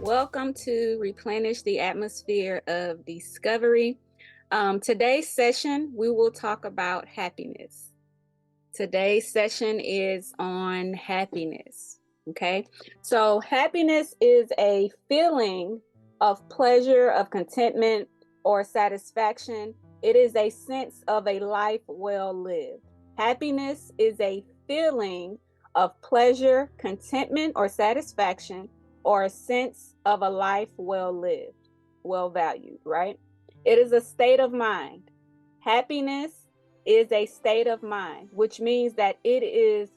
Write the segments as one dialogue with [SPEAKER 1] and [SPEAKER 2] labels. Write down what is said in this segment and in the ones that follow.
[SPEAKER 1] Welcome to Replenish the Atmosphere of Discovery. Today's session, we will talk about happiness. Today's session is on happiness. Okay, so happiness is a feeling of pleasure, of contentment, or satisfaction. It is a sense of a life well lived. Happiness is a feeling of pleasure, contentment, or satisfaction, or a sense of a life well lived, well valued, right? It is a state of mind. Happiness is a state of mind, which means that it is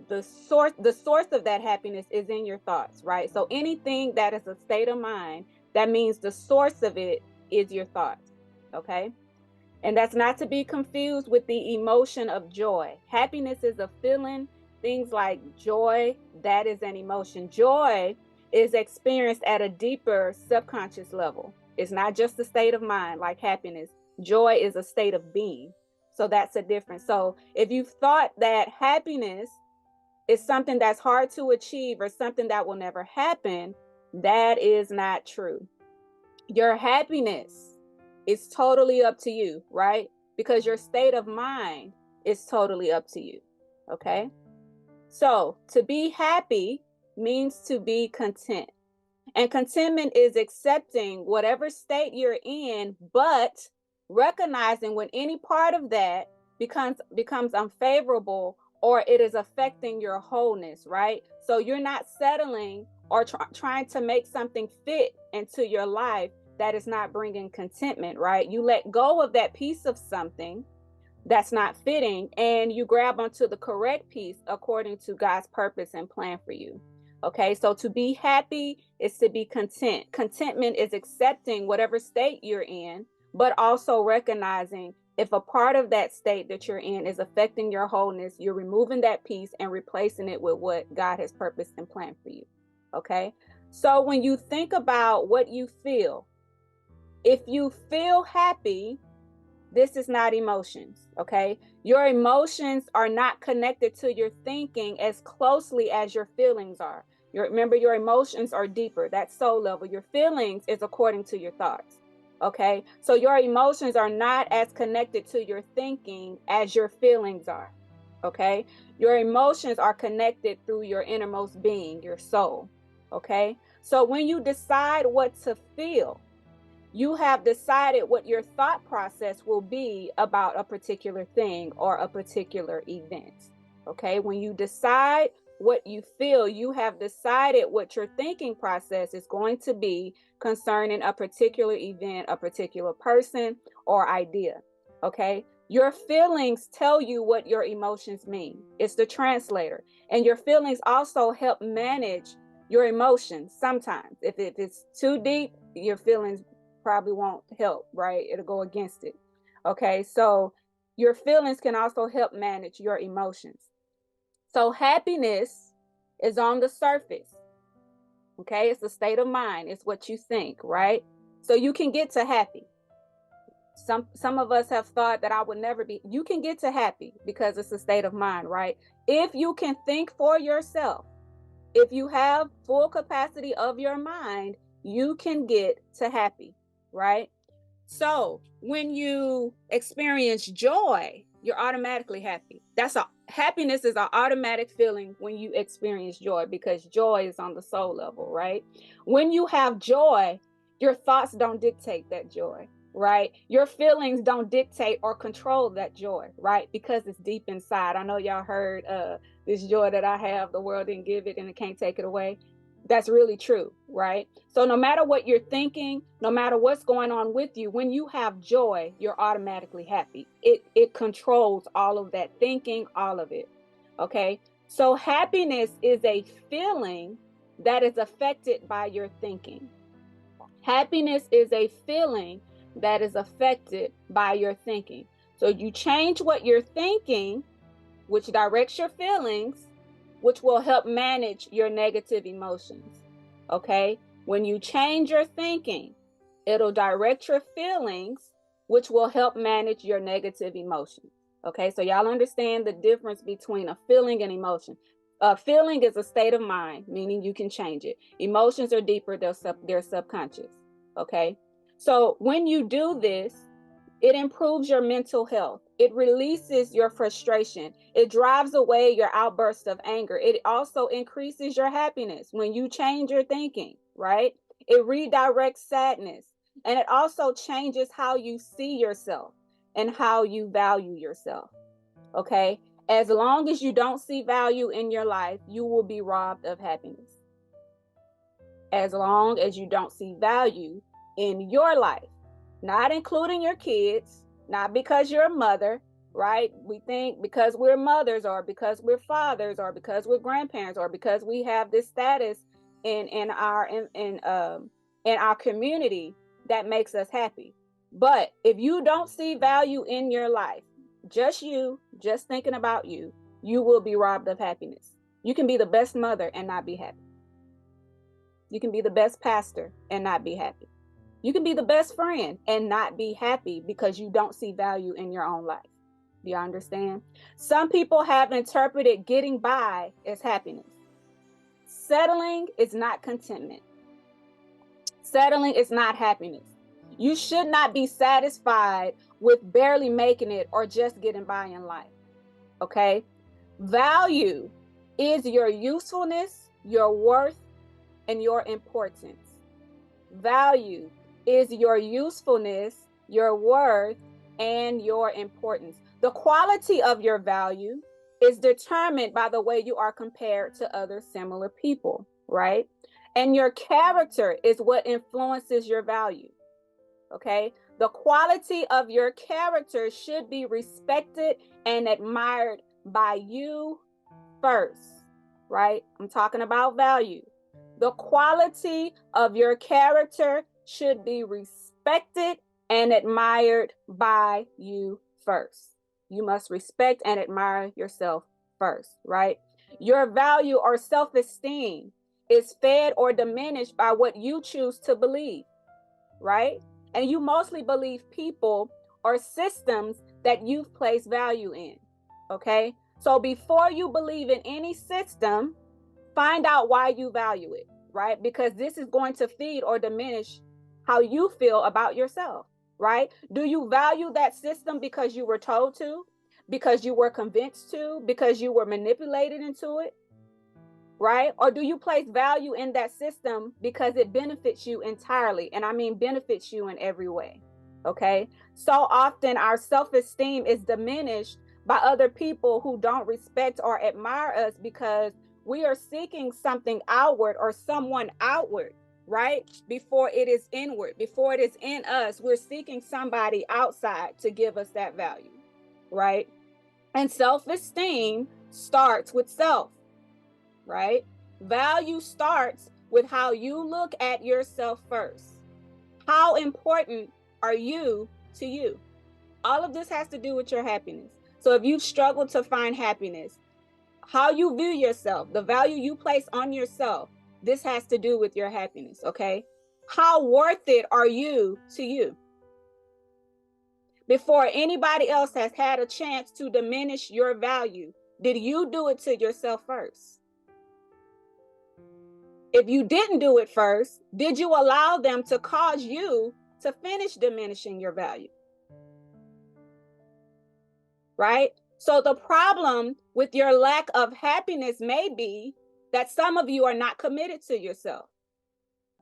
[SPEAKER 1] the source of that happiness is in your thoughts, right? So anything that is a state of mind, that means the source of it is your thoughts. Okay? And that's not to be confused with the emotion of joy. Happiness is a feeling. Things like joy, that is an emotion. Joy is experienced at a deeper subconscious level. It's not just a state of mind like happiness. Joy is a state of being. So that's a difference. So if you've thought that happiness is something that's hard to achieve or something that will never happen, that is not true. Your happiness is totally up to you, right? Because your state of mind is totally up to you. Okay? So, to be happy means to be content. And contentment is accepting whatever state you're in, but recognizing when any part of that becomes unfavorable or it is affecting your wholeness, right? So you're not settling or trying to make something fit into your life that is not bringing contentment, right? You let go of that piece of something that's not fitting and you grab onto the correct piece according to God's purpose and plan for you. Okay, so to be happy is to be content. Contentment is accepting whatever state you're in, but also recognizing if a part of that state that you're in is affecting your wholeness, you're removing that piece and replacing it with what God has purposed and planned for you. Okay, so when you think about what you feel, if you feel happy, this is not emotions, okay? Your emotions are not connected to your thinking as closely as your feelings are. Remember, your emotions are deeper. That's soul level. Your feelings is according to your thoughts, okay? So your emotions are not as connected to your thinking as your feelings are, okay? Your emotions are connected through your innermost being, your soul, okay? So when you decide what to feel, you have decided what your thought process will be about a particular thing or a particular event. Okay, when you decide what you feel, you have decided what your thinking process is going to be concerning a particular event, a particular person, or idea. Okay, your feelings tell you what your emotions mean, it's the translator, and your feelings also help manage your emotions. Sometimes, if it's too deep, your feelings probably won't help, right? It'll go against it. Okay, so your feelings can also help manage your emotions. So happiness is on the surface. Okay, it's a state of mind, it's what you think, right? So you can get to happy. Some of us have thought that I would never be. You can get to happy because it's a state of mind, right? If you can think for yourself, if you have full capacity of your mind, you can get to happy, right? So when you experience joy, you're automatically happy. Happiness is an automatic feeling when you experience joy because joy is on the soul level, right? When you have joy, your thoughts don't dictate that joy, right? Your feelings don't dictate or control that joy, right? Because it's deep inside. I know y'all heard this joy that I have, the world didn't give it and it can't take it away. That's really true, right? So no matter what you're thinking, no matter what's going on with you, when you have joy, you're automatically happy. It controls all of that thinking, all of it. Okay? So happiness is a feeling that is affected by your thinking. Happiness is a feeling that is affected by your thinking. So you change what you're thinking, which directs your feelings, which will help manage your negative emotions. Okay? When you change your thinking, it'll direct your feelings, which will help manage your negative emotions. Okay? So y'all understand the difference between a feeling and emotion. Feeling is a state of mind, meaning you can change it. Emotions are deeper, they're subconscious. Okay. So when you do this, it improves your mental health. It releases your frustration. It drives away your outbursts of anger. It also increases your happiness when you change your thinking, right? It redirects sadness. And it also changes how you see yourself and how you value yourself. Okay. As long as you don't see value in your life, you will be robbed of happiness. As long as you don't see value in your life, not including your kids, not because you're a mother, right? We think because we're mothers or because we're fathers or because we're grandparents or because we have this status in our community that makes us happy. But if you don't see value in your life, just thinking about you, you will be robbed of happiness. You can be the best mother and not be happy. You can be the best pastor and not be happy. You can be the best friend and not be happy because you don't see value in your own life. Do you understand? Some people have interpreted getting by as happiness. Settling is not contentment. Settling is not happiness. You should not be satisfied with barely making it or just getting by in life. Okay? Value is your usefulness, your worth, and your importance. Value is your usefulness, your worth, and your importance. The quality of your value is determined by the way you are compared to other similar people, right? And your character is what influences your value, okay? The quality of your character should be respected and admired by you first, right? I'm talking about value. The quality of your character should be respected and admired by you first. You must respect and admire yourself first, right? Your value or self-esteem is fed or diminished by what you choose to believe, right? And you mostly believe people or systems that you've placed value in, okay? So before you believe in any system, find out why you value it, right? Because this is going to feed or diminish how you feel about yourself, right? Do you value that system because you were told to, because you were convinced to, because you were manipulated into it, right? Or do you place value in that system because it benefits you entirely? And I mean benefits you in every way, okay? So often our self-esteem is diminished by other people who don't respect or admire us because we are seeking something outward or someone outward, right? Before it is inward, before it is in us, we're seeking somebody outside to give us that value, right? And self-esteem starts with self, right? Value starts with how you look at yourself first. How important are you to you? All of this has to do with your happiness. So if you struggle to find happiness, how you view yourself, the value you place on yourself, this has to do with your happiness, okay? How worth it are you to you? Before anybody else has had a chance to diminish your value, did you do it to yourself first? If you didn't do it first, did you allow them to cause you to finish diminishing your value? Right? So the problem with your lack of happiness may be that some of you are not committed to yourself.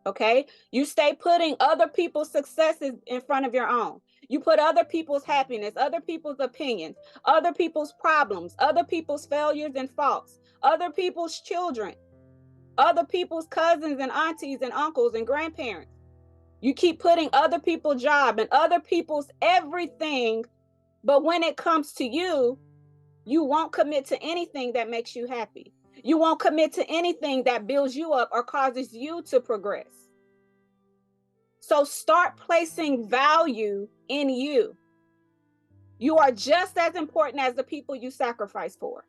[SPEAKER 1] Okay? You stay putting other people's successes in front of your own. You put other people's happiness, other people's opinions, other people's problems, other people's failures and faults, other people's children, other people's cousins and aunties and uncles and grandparents. You keep putting other people's job and other people's everything, but when it comes to you, you won't commit to anything that makes you happy. You won't commit to anything that builds you up or causes you to progress. So start placing value in you. You are just as important as the people you sacrifice for.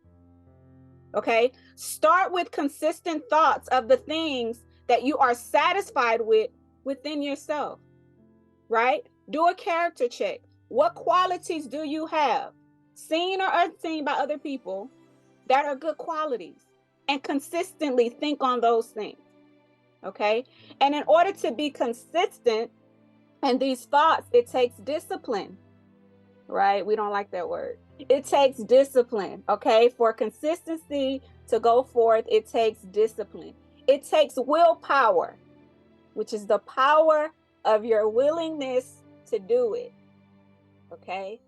[SPEAKER 1] Okay? Start with consistent thoughts of the things that you are satisfied with within yourself, right? Do a character check. What qualities do you have, seen or unseen by other people, that are good qualities? and consistently think on those things. Okay. And in order to be consistent in these thoughts, it takes discipline, right? We don't like that word. It takes discipline. Okay. For consistency to go forth, it takes discipline. It takes willpower, which is the power of your willingness to do it. Okay.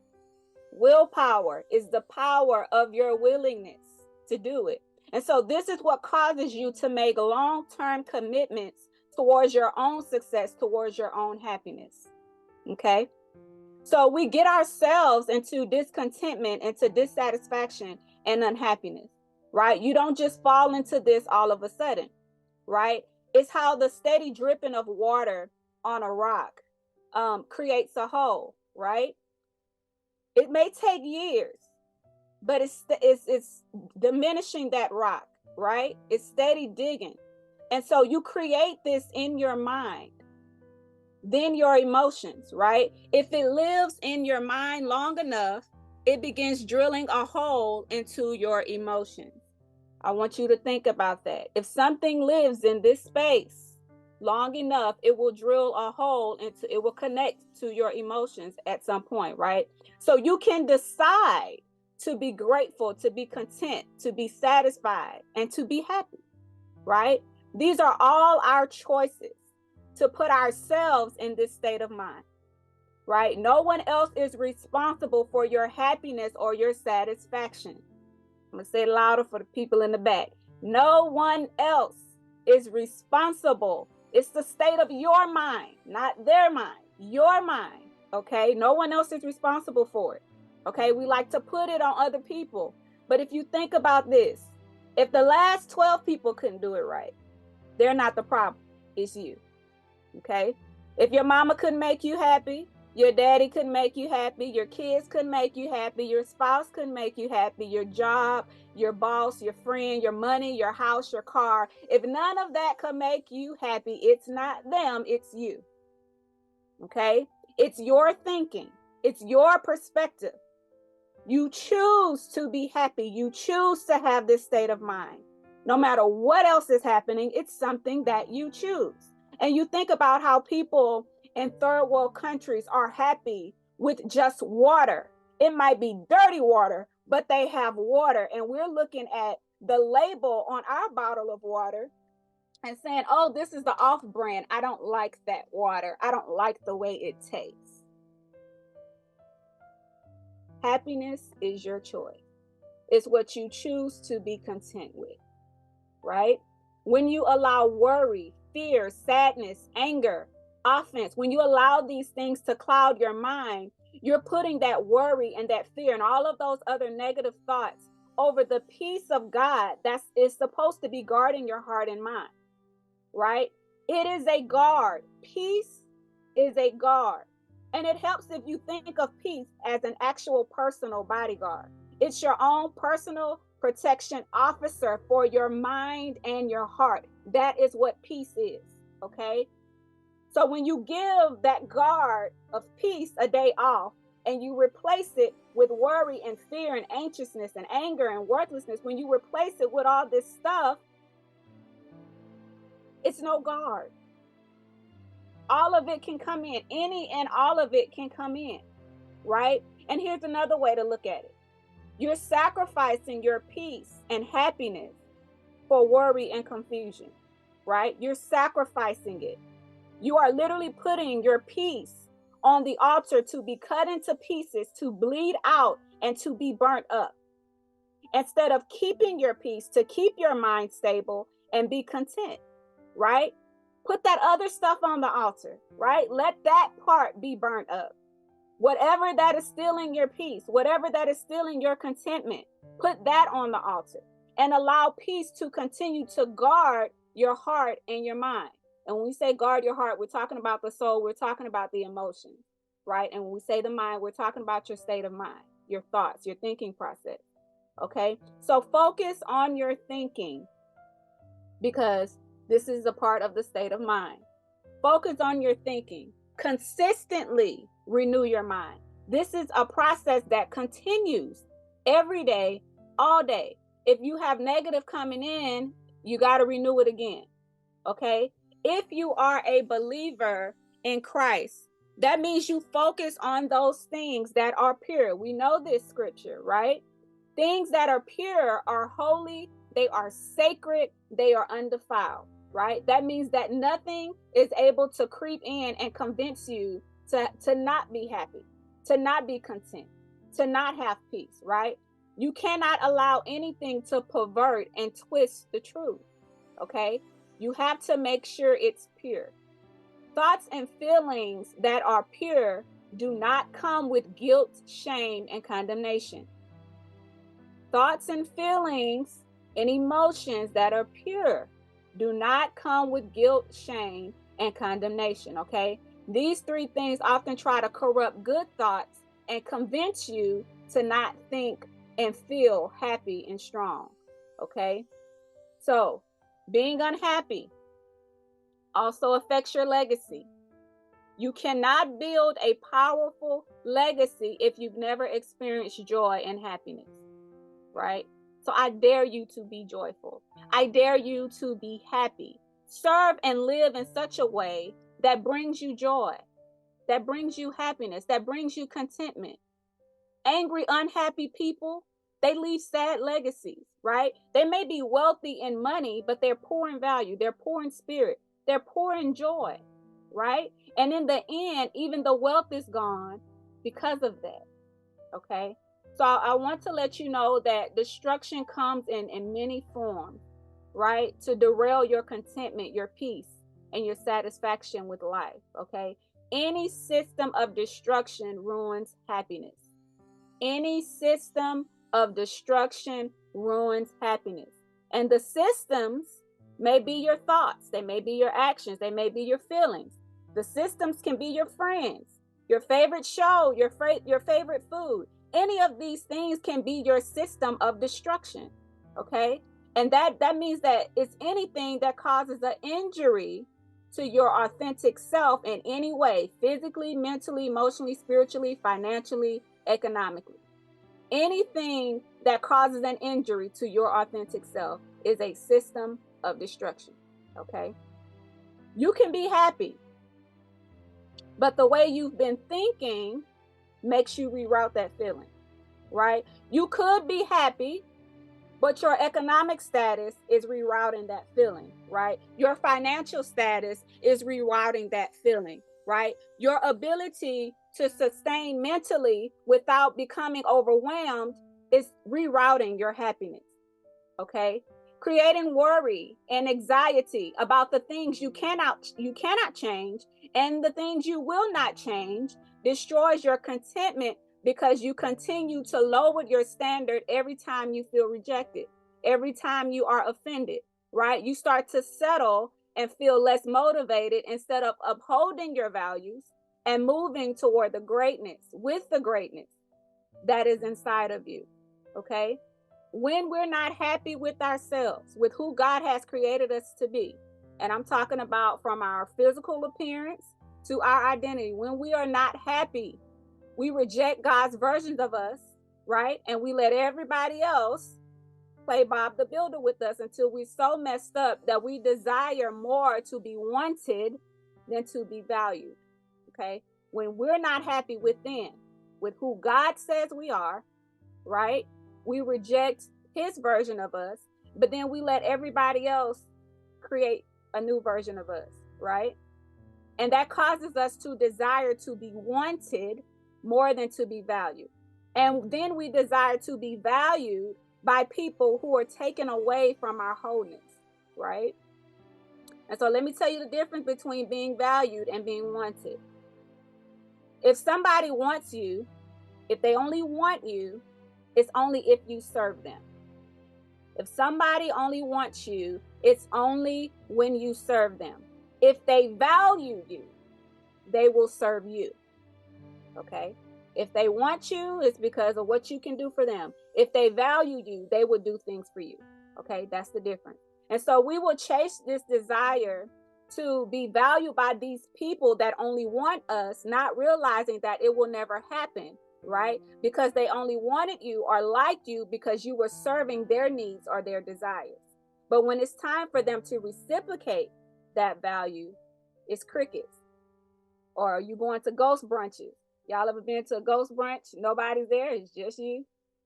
[SPEAKER 1] Willpower is the power of your willingness to do it. And so this is what causes you to make long-term commitments towards your own success, towards your own happiness. Okay. So we get ourselves into discontentment, into dissatisfaction and unhappiness, right? You don't just fall into this all of a sudden, right? It's how the steady dripping of water on a rock creates a hole, right? It may take years, but it's diminishing that rock, right? It's steady digging. And so you create this in your mind, then your emotions, right? If it lives in your mind long enough, it begins drilling a hole into your emotions. I want you to think about that. If something lives in this space long enough, it will drill a hole into, it will connect to your emotions at some point, right? So you can decide to be grateful, to be content, to be satisfied, and to be happy, right? These are all our choices to put ourselves in this state of mind, right? No one else is responsible for your happiness or your satisfaction. I'm going to say it louder for the people in the back. No one else is responsible. It's the state of your mind, not their mind, your mind. Okay. No one else is responsible for it. Okay. We like to put it on other people. But if you think about this, if the last 12 people couldn't do it right, they're not the problem. It's you. Okay. If your mama couldn't make you happy, your daddy couldn't make you happy, your kids couldn't make you happy, your spouse couldn't make you happy, your job, your boss, your friend, your money, your house, your car. If none of that could make you happy, it's not them, it's you. Okay? It's your thinking. It's your perspective. You choose to be happy. You choose to have this state of mind. No matter what else is happening, it's something that you choose. And you think about how people in third world countries are happy with just water. It might be dirty water, but they have water. And we're looking at the label on our bottle of water and saying, oh, this is the off brand. I don't like that water. I don't like the way it tastes. Happiness is your choice. It's what you choose to be content with, right? When you allow worry, fear, sadness, anger, offense, when you allow these things to cloud your mind, you're putting that worry and that fear and all of those other negative thoughts over the peace of God that is supposed to be guarding your heart and mind, right? It is a guard. Peace is a guard. And it helps if you think of peace as an actual personal bodyguard. It's your own personal protection officer for your mind and your heart. That is what peace is, okay? So when you give that guard of peace a day off and you replace it with worry and fear and anxiousness and anger and worthlessness, when you replace it with all this stuff, it's no guard. All of it can come in. Any and all of it can come in, right? And here's another way to look at it. You're sacrificing your peace and happiness for worry and confusion, right? You're sacrificing it. You are literally putting your peace on the altar to be cut into pieces, to bleed out, and to be burnt up. Instead of keeping your peace, to keep your mind stable and be content, right? Put that other stuff on the altar, right? Let that part be burnt up. Whatever that is stealing your peace, whatever that is stealing your contentment, put that on the altar and allow peace to continue to guard your heart and your mind. And when we say guard your heart, we're talking about the soul, we're talking about the emotions, right? And when we say the mind, we're talking about your state of mind, your thoughts, your thinking process, okay? So focus on your thinking because this is a part of the state of mind. Focus on your thinking. Consistently renew your mind. This is a process that continues every day, all day. If you have negative coming in, you got to renew it again. Okay. If you are a believer in Christ, that means you focus on those things that are pure. We know this scripture, right? Things that are pure are holy, they are sacred, they are undefiled, right? That means that nothing is able to creep in and convince you to not be happy, to not be content, to not have peace, right? You cannot allow anything to pervert and twist the truth, okay? You have to make sure it's pure. Thoughts and feelings that are pure do not come with guilt, shame, and condemnation. Thoughts and feelings and emotions that are pure do not come with guilt, shame, and condemnation, okay? These three things often try to corrupt good thoughts and convince you to not think and feel happy and strong, okay? So, being unhappy also affects your legacy. You cannot build a powerful legacy if you've never experienced joy and happiness, right? So I dare you to be joyful. I dare you to be happy. Serve and live in such a way that brings you joy, that brings you happiness, that brings you contentment. Angry, unhappy people, they leave sad legacies, right? They may be wealthy in money, but they're poor in value, they're poor in spirit, they're poor in joy, right? And in the end, even the wealth is gone because of that, okay? So I want to let you know that destruction comes in many forms, right? To derail your contentment, your peace, and your satisfaction with life, okay? Any system of destruction ruins happiness. Any system of destruction ruins happiness. And the systems may be your thoughts, they may be your actions, they may be your feelings. The systems can be your friends, your favorite show, your favorite food. Any of these things can be your system of destruction, okay? And that means that it's anything that causes an injury to your authentic self in any way, physically, mentally, emotionally, spiritually, financially, economically. Anything that causes an injury to your authentic self is a system of destruction, okay? You can be happy, but the way you've been thinking makes you reroute that feeling, right? You could be happy, but your economic status is rerouting that feeling, right? Your financial status is rerouting that feeling, right? Your ability to sustain mentally without becoming overwhelmed is rerouting your happiness, okay? Creating worry and anxiety about the things you cannot change and the things you will not change destroys your contentment because you continue to lower your standard every time you feel rejected, every time you are offended, right? You start to settle and feel less motivated instead of upholding your values and moving toward the greatness, with the greatness that is inside of you, okay? When we're not happy with ourselves, with who God has created us to be, and I'm talking about from our physical appearance to our identity, when we are not happy, we reject God's versions of us, right? And we let everybody else play Bob the Builder with us until we're so messed up that we desire more to be wanted than to be valued, okay? When we're not happy within, with who God says we are, right? We reject his version of us, but then we let everybody else create a new version of us, right? And that causes us to desire to be wanted more than to be valued. And then we desire to be valued by people who are taken away from our wholeness, right? And so let me tell you the difference between being valued and being wanted. If somebody wants you, if they only want you, it's only if you serve them. If somebody only wants you, it's only when you serve them. If they value you, they will serve you, okay? If they want you, it's because of what you can do for them. If they value you, they will do things for you, okay? That's the difference. And so we will chase this desire to be valued by these people that only want us, not realizing that it will never happen, right? Because they only wanted you or liked you because you were serving their needs or their desires. But when it's time for them to reciprocate that value, it's crickets. Or are you going to ghost brunches? Y'all ever been to a ghost brunch? Nobody's there, it's just you,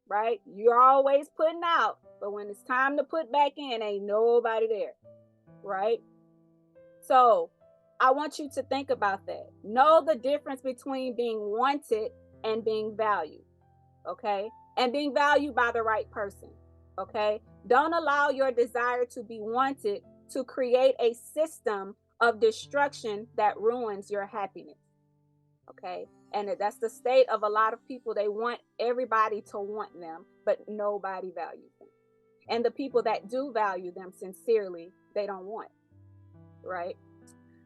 [SPEAKER 1] right? You're always putting out, but when it's time to put back in, ain't nobody there, right? So I want you to think about that. Know the difference between being wanted and being valued, okay? And being valued by the right person, okay? Don't allow your desire to be wanted to create a system of destruction that ruins your happiness, okay? And that's the state of a lot of people. They want everybody to want them, but nobody values them. And the people that do value them sincerely, they don't want, right?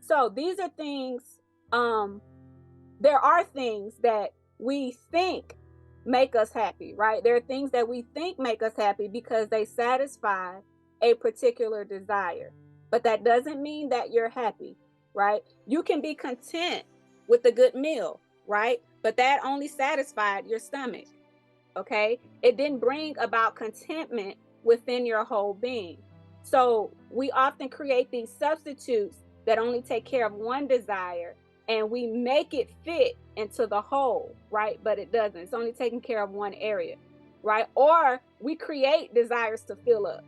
[SPEAKER 1] So these are things, there are things that we think make us happy, right? There are things that we think make us happy because they satisfy a particular desire. But that doesn't mean that you're happy, right? You can be content with a good meal, right? But that only satisfied your stomach, okay? It didn't bring about contentment within your whole being. So we often create these substitutes that only take care of one desire, and we make it fit into the whole, right? But it doesn't. It's only taking care of one area, right? Or we create desires to fill up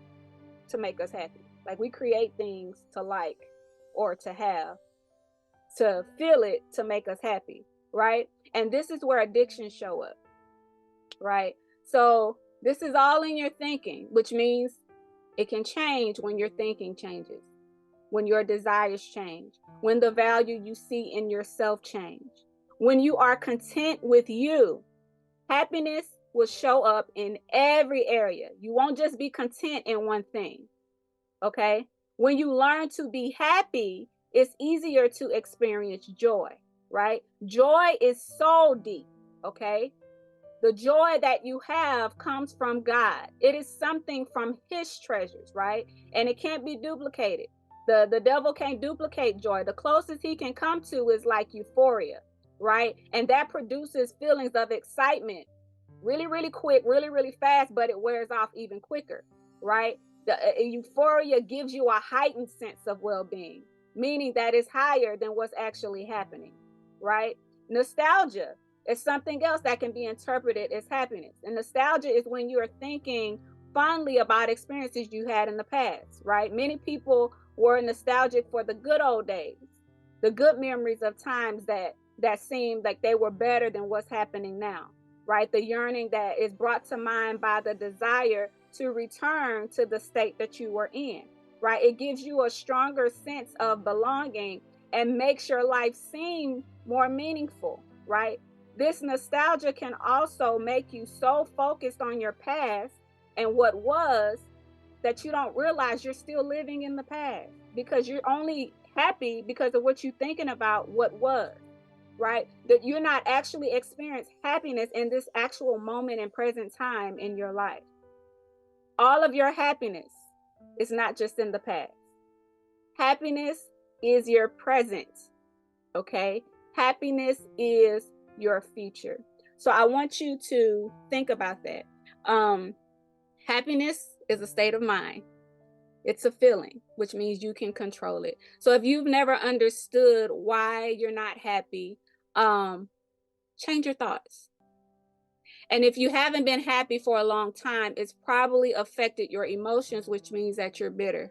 [SPEAKER 1] to make us happy. Like we create things to like or to have, to feel it to make us happy, right? And this is where addictions show up, right? So this is all in your thinking, which means it can change when your thinking changes, when your desires change, when the value you see in yourself change. When you are content with you, happiness will show up in every area. You won't just be content in one thing, okay? When you learn to be happy, it's easier to experience joy, right? Joy is so deep, okay? The joy that you have comes from God. It is something from his treasures, right? And it can't be duplicated. The devil can't duplicate joy. The closest he can come to is like euphoria, right? And that produces feelings of excitement really, really quick, really, really fast, but it wears off even quicker, right? The euphoria gives you a heightened sense of well-being, meaning that it's higher than what's actually happening, right? Nostalgia is something else that can be interpreted as happiness. And nostalgia is when you are thinking fondly about experiences you had in the past, right? Many people were nostalgic for the good old days, the good memories of times that seemed like they were better than what's happening now, right? The yearning that is brought to mind by the desire to return to the state that you were in, right? It gives you a stronger sense of belonging and makes your life seem more meaningful, right? This nostalgia can also make you so focused on your past and what was that you don't realize you're still living in the past because you're only happy because of what you're thinking about what was, right? That you're not actually experiencing happiness in this actual moment and present time in your life. All of your happiness is not just in the past. Happiness is your present, okay? Happiness is your future. So I want you to think about that. Happiness is a state of mind. It's a feeling, which means you can control it. So if you've never understood why you're not happy, change your thoughts. And if you haven't been happy for a long time, it's probably affected your emotions, which means that you're bitter.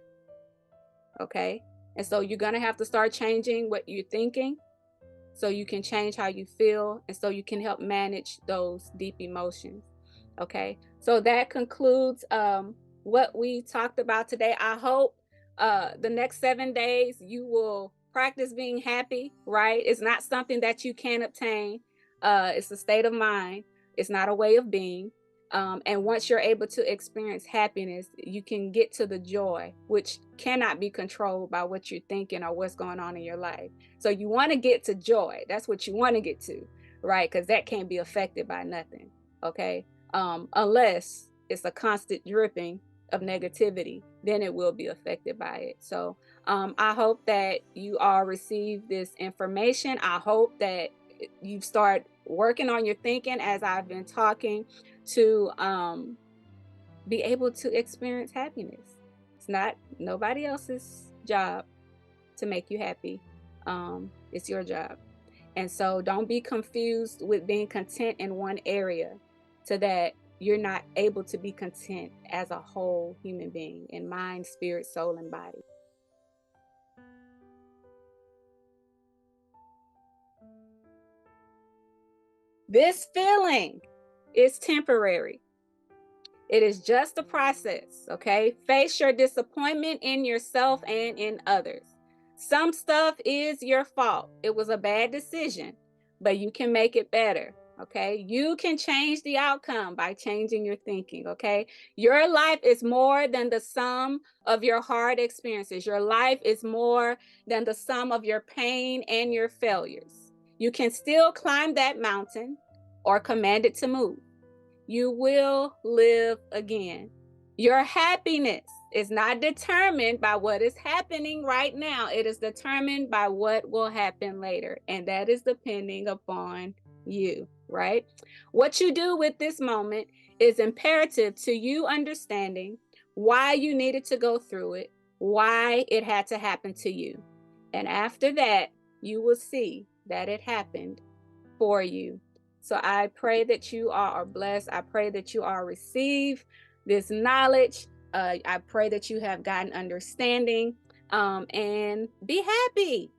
[SPEAKER 1] Okay. And so you're going to have to start changing what you're thinking so you can change how you feel and so you can help manage those deep emotions. Okay. So that concludes what we talked about today. I hope the next 7 days you will practice being happy, right? It's not something that you can obtain. It's a state of mind. It's not a way of being. And once you're able to experience happiness, you can get to the joy, which cannot be controlled by what you're thinking or what's going on in your life. So you want to get to joy. That's what you want to get to, right? Because that can't be affected by nothing, okay? Unless it's a constant dripping of negativity, then it will be affected by it. So I hope that you all receive this information. I hope that you start working on your thinking as I've been talking to be able to experience happiness. It's not nobody else's job to make you happy. It's your job. And so don't be confused with being content in one area so that you're not able to be content as a whole human being in mind, spirit, soul, and body. This feeling is temporary. It is just a process, okay? Face your disappointment in yourself and in others. Some stuff is your fault. It was a bad decision, but you can make it better, okay? You can change the outcome by changing your thinking, okay? Your life is more than the sum of your hard experiences. Your life is more than the sum of your pain and your failures. You can still climb that mountain or command it to move. You will live again. Your happiness is not determined by what is happening right now. It is determined by what will happen later. And that is depending upon you, right? What you do with this moment is imperative to you understanding why you needed to go through it, why it had to happen to you. And after that, you will see that it happened for you. So I pray that you all are blessed. I pray that you all receive this knowledge. I pray that you have gotten understanding and be happy,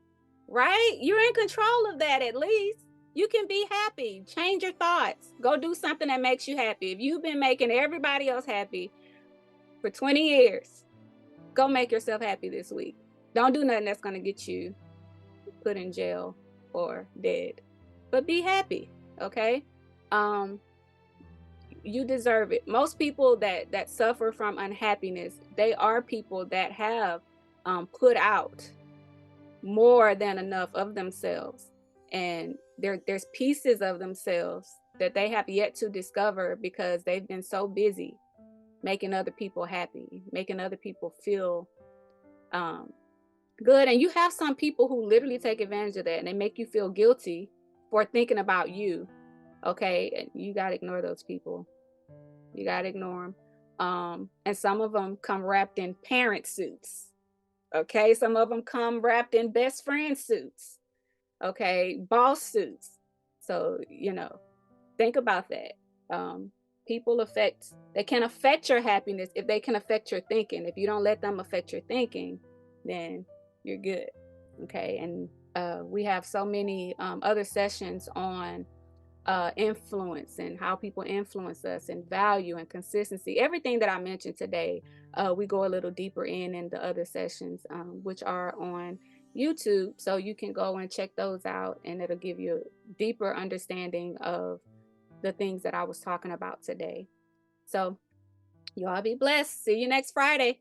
[SPEAKER 1] right? You're in control of that at least. You can be happy. Change your thoughts. Go do something that makes you happy. If you've been making everybody else happy for 20 years, go make yourself happy this week. Don't do nothing that's going to get you put in jail or dead, but be happy. Okay. You deserve it. Most people that suffer from unhappiness, they are people that have put out more than enough of themselves, and there's pieces of themselves that they have yet to discover because they've been so busy making other people happy, making other people feel good. And you have some people who literally take advantage of that and they make you feel guilty for thinking about you. Okay. And you got to ignore those people. You got to ignore them. And some of them come wrapped in parent suits. Okay. Some of them come wrapped in best friend suits. Okay. Boss suits. So, think about that. People they can affect your happiness if they can affect your thinking. If you don't let them affect your thinking, then you're good. Okay. And we have so many other sessions on influence and how people influence us and value and consistency. Everything that I mentioned today, we go a little deeper in the other sessions, which are on YouTube. So you can go and check those out and it'll give you a deeper understanding of the things that I was talking about today. So you all be blessed. See you next Friday.